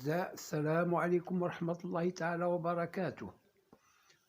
الأعزاء السلام عليكم ورحمة الله تعالى وبركاته.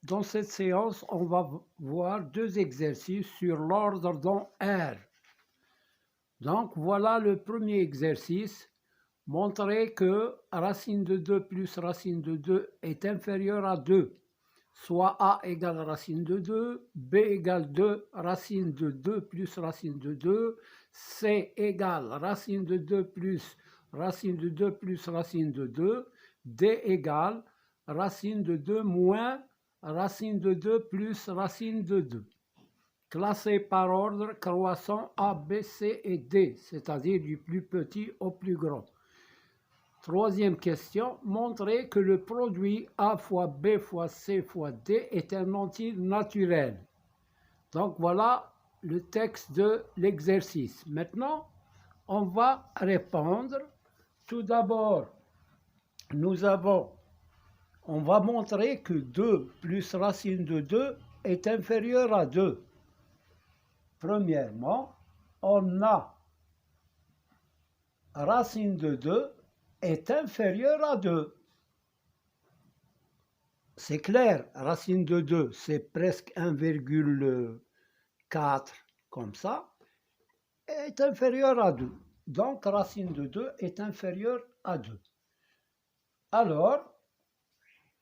Dans cette séance, on va voir deux exercices sur l'ordre dans R. Donc voilà le premier exercice. Montrer que racine de 2 plus racine de 2 est inférieur à 2. Soit A égale racine de 2, B égale 2, racine de 2 plus racine de 2, C égale racine de 2 plus racine de 2 plus racine de 2, D égale racine de 2 moins racine de 2 plus racine de 2. Classé par ordre croissant A, B, C et D, c'est-à-dire du plus petit au plus grand. Troisième question, montrer que le produit A fois B fois C fois D est un entier naturel. Donc voilà le texte de l'exercice. Maintenant, on va répondre. Tout d'abord, on va montrer que 2 plus racine de 2 est inférieur à 2. Premièrement, on a racine de 2 est inférieur à 2. C'est clair, racine de 2, c'est presque 1,4 comme ça, est inférieur à 2. Donc, racine de 2 est inférieure à 2. Alors,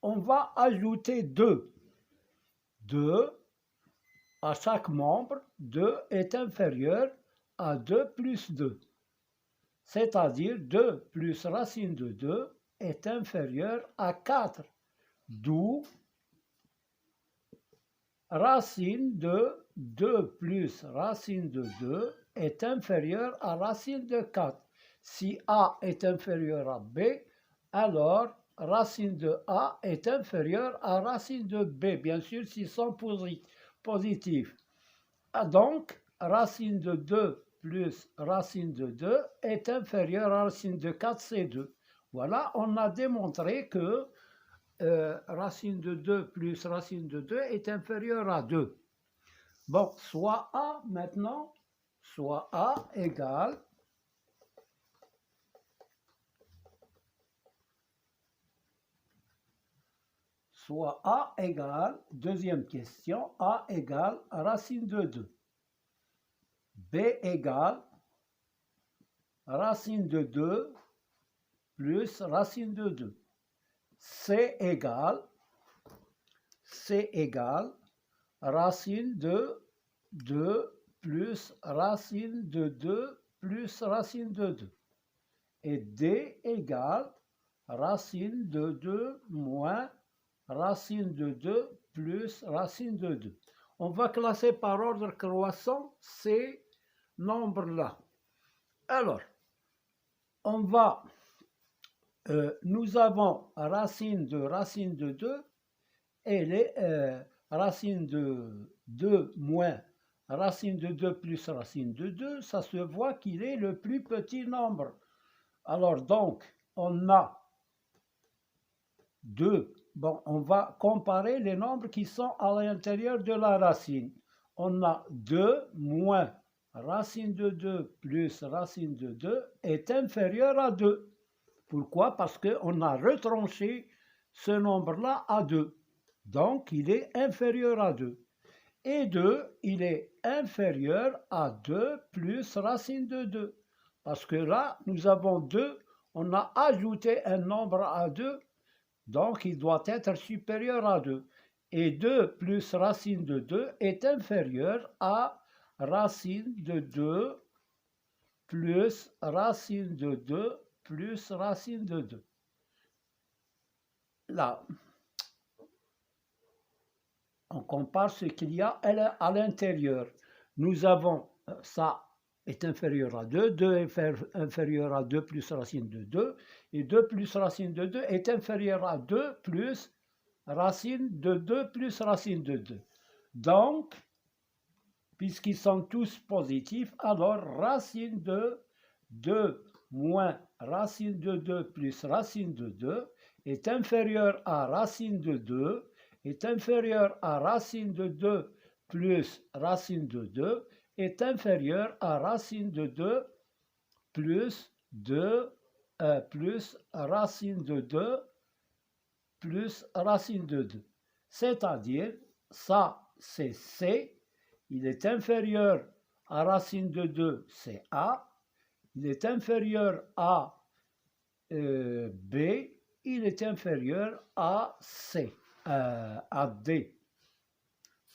on va ajouter 2. 2, à chaque membre, 2 est inférieur à 2 plus 2. C'est-à-dire 2 plus racine de 2 est inférieur à 4. D'où racine de 2 plus racine de 2 est inférieur à racine de 4. Si A est inférieur à B, alors racine de A est inférieure à racine de B, bien sûr s'ils sont positifs. Donc, racine de 2 plus racine de 2 est inférieure à racine de 4, c'est 2. Voilà, on a démontré que racine de 2 plus racine de 2 est inférieure à 2. Bon, soit A maintenant, soit A égale deuxième question, A égale racine de 2. B égale racine de 2 plus racine de 2. C égale racine de 2 plus racine de 2 plus racine de 2. Et D égale racine de 2 moins racine de 2 plus racine de 2. On va classer par ordre croissant ces nombres-là. Alors, nous avons racine de 2 et les racine de 2 moins racine de 2 plus racine de 2, ça se voit qu'il est le plus petit nombre. Alors donc, on a 2. Bon, on va comparer les nombres qui sont à l'intérieur de la racine. On a 2 moins racine de 2 plus racine de 2 est inférieur à 2. Pourquoi? Parce qu'on a retranché ce nombre-là à 2. Donc, il est inférieur à 2. Et 2, il est inférieur à 2 plus racine de 2. Parce que là, nous avons 2, on a ajouté un nombre à 2, donc il doit être supérieur à 2. Et 2 plus racine de 2 est inférieur à racine de 2 plus racine de 2 plus racine de 2. Là, on compare ce qu'il y a à l'intérieur. Nous avons, ça est inférieur à 2, 2 est inférieur à 2 plus racine de 2, et 2 plus racine de 2 est inférieur à 2 plus racine de 2 plus racine de 2. Donc, puisqu'ils sont tous positifs, alors racine de 2 moins racine de 2 plus racine de 2 est inférieur à racine de 2, est inférieur à racine de 2 plus racine de 2, est inférieur à racine de 2 plus 2 plus racine de 2 plus racine de 2. C'est-à-dire, ça, c'est C, il est inférieur à racine de 2, c'est A, il est inférieur à B, il est inférieur à C, à D.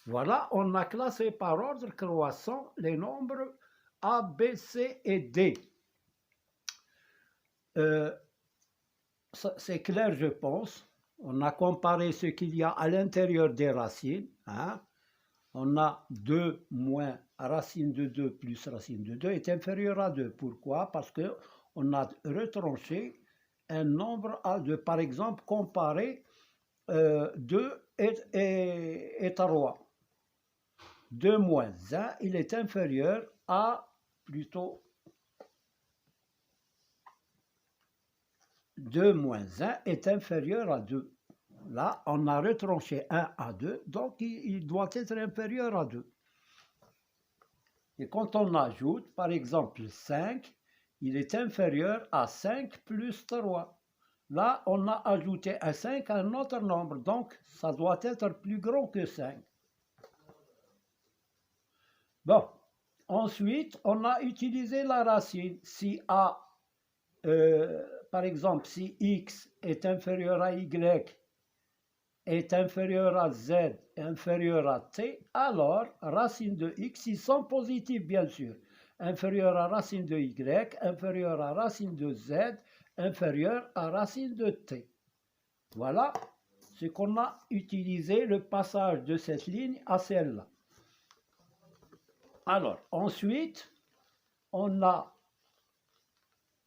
Voilà, on a classé par ordre croissant les nombres A, B, C et D. C'est clair, je pense. On a comparé ce qu'il y a à l'intérieur des racines. Hein. On a 2 moins racine de 2 plus racine de 2 est inférieur à 2. Pourquoi? Parce qu'on a retranché un nombre à 2. Par exemple, comparer 2 et 3. 2 moins 1, il est inférieur à, plutôt, 2 moins 1 est inférieur à 2. Là, on a retranché 1 à 2, donc il doit être inférieur à 2. Et quand on ajoute, par exemple, 5, il est inférieur à 5 plus 3. Là, on a ajouté un 5 à un autre nombre, donc ça doit être plus grand que 5. Bon, ensuite, on a utilisé la racine. Si A, par exemple, si X est inférieur à Y, est inférieur à Z, inférieur à T, alors racine de X, ils sont positifs bien sûr. Inférieur à racine de Y, inférieur à racine de Z, inférieur à racine de T. Voilà ce qu'on a utilisé, le passage de cette ligne à celle-là. Alors, ensuite, on a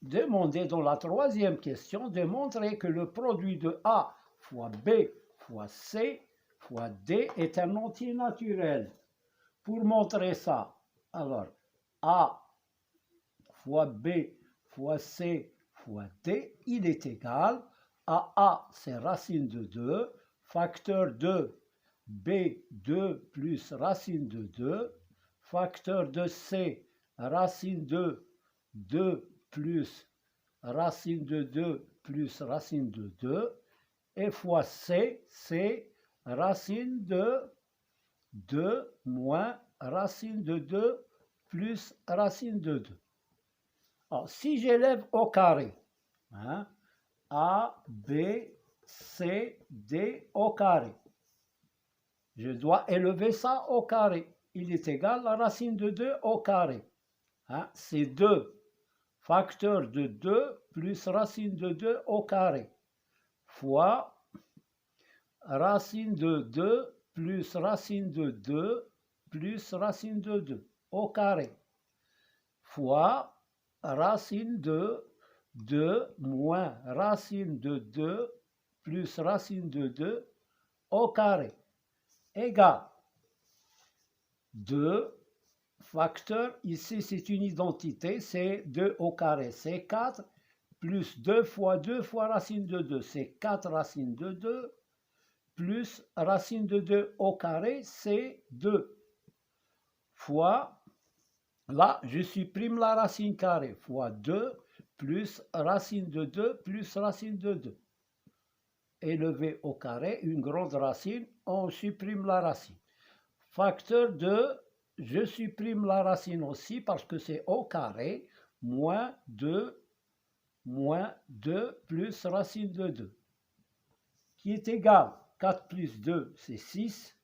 demandé dans la troisième question de montrer que le produit de A fois B fois C fois D est un entier naturel. Pour montrer ça, alors A fois B fois C fois D, il est égal à A, c'est racine de 2, facteur de B2 plus racine de 2, facteur de C, racine de 2 plus racine de 2 plus racine de 2, et fois C, c'est racine de 2 moins racine de 2 plus racine de 2. Alors, si j'élève au carré, hein, A, B, C, D au carré, je dois élever ça au carré. Il est égal à racine de 2 au carré. Hein, c'est 2 facteur de 2 plus racine de 2 au carré fois racine de 2 plus racine de 2 plus racine de 2 au carré fois racine de 2 moins racine de 2 plus racine de 2 au carré égale 2 facteur, ici c'est une identité, c'est 2 au carré, c'est 4, plus 2 fois racine de 2, c'est 4 racine de 2, plus racine de 2 au carré, c'est 2, fois, là je supprime la racine carrée, fois 2, plus racine de 2, plus racine de 2. Élevé au carré, une grande racine, on supprime la racine. Facteur de, je supprime la racine aussi parce que c'est au carré, moins 2 plus racine de 2, qui est égal, 4 plus 2, c'est 6.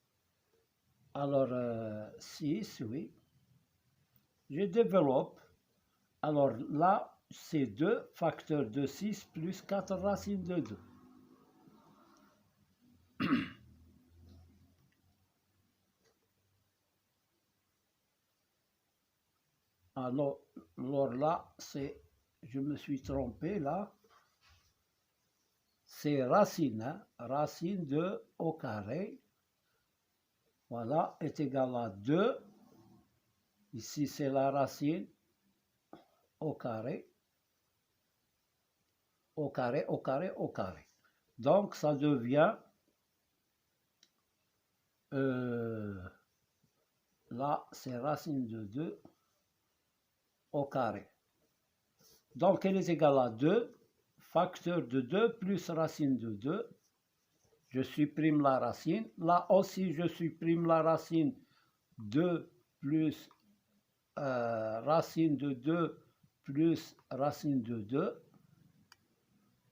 Alors, 6, oui. Je développe. Alors là, c'est 2, facteur de 6 plus 4 racine de 2. Alors là, c'est, je me suis trompé là, c'est racine, hein, racine de au carré, voilà, est égal à 2, ici c'est la racine au carré, au carré, au carré, au carré. Donc ça devient, là c'est racine de 2 au carré. Donc elle est égale à 2, facteur de 2 plus racine de 2. Je supprime la racine. Là aussi, je supprime la racine 2 plus racine de 2 plus racine de 2.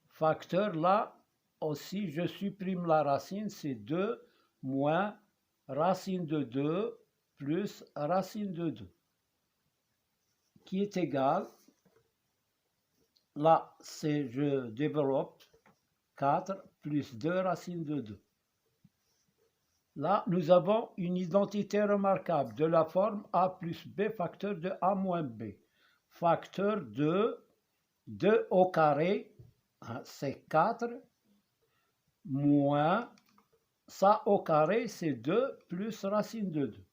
Facteur, là aussi, je supprime la racine, c'est 2 moins racine de 2 plus racine de 2, qui est égal, là, c'est, je développe, 4 plus 2 racine de 2. Là, nous avons une identité remarquable de la forme a plus b facteur de a moins b. Facteur de 2 au carré, c'est 4, moins ça au carré, c'est 2 plus racine de 2,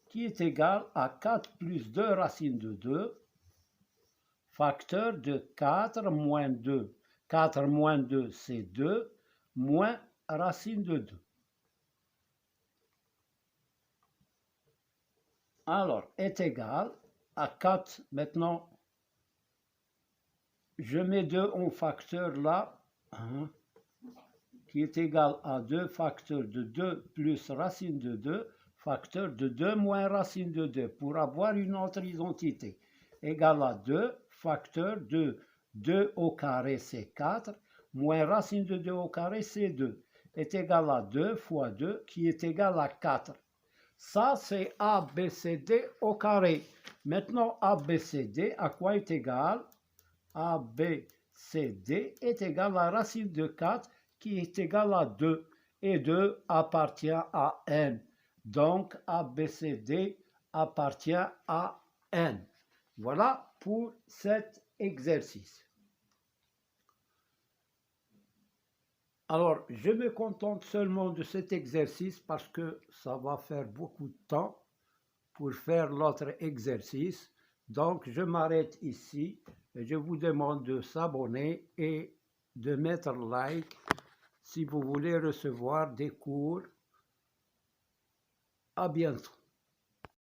qui est égal à 4 plus 2 racine de 2, facteur de 4 moins 2. 4 moins 2, c'est 2, moins racine de 2. Alors, est égal à 4. Maintenant, je mets 2 en facteur là, qui est égal à 2 facteur de 2 plus racine de 2, facteur de 2 moins racine de 2, pour avoir une autre identité. Égal à 2 facteur de 2 au carré, c'est 4, moins racine de 2 au carré, c'est 2, est égal à 2 fois 2, qui est égal à 4. Ça, c'est ABCD au carré. Maintenant, ABCD, à quoi est égal? ABCD est égal à racine de 4, qui est égal à 2. Et 2 appartient à n. Donc, ABCD appartient à n. Voilà pour cet exercice. Alors, je me contente seulement de cet exercice parce que ça va faire beaucoup de temps pour faire l'autre exercice. Donc, je m'arrête ici et je vous demande de s'abonner et de mettre like si vous voulez recevoir des cours. À bientôt.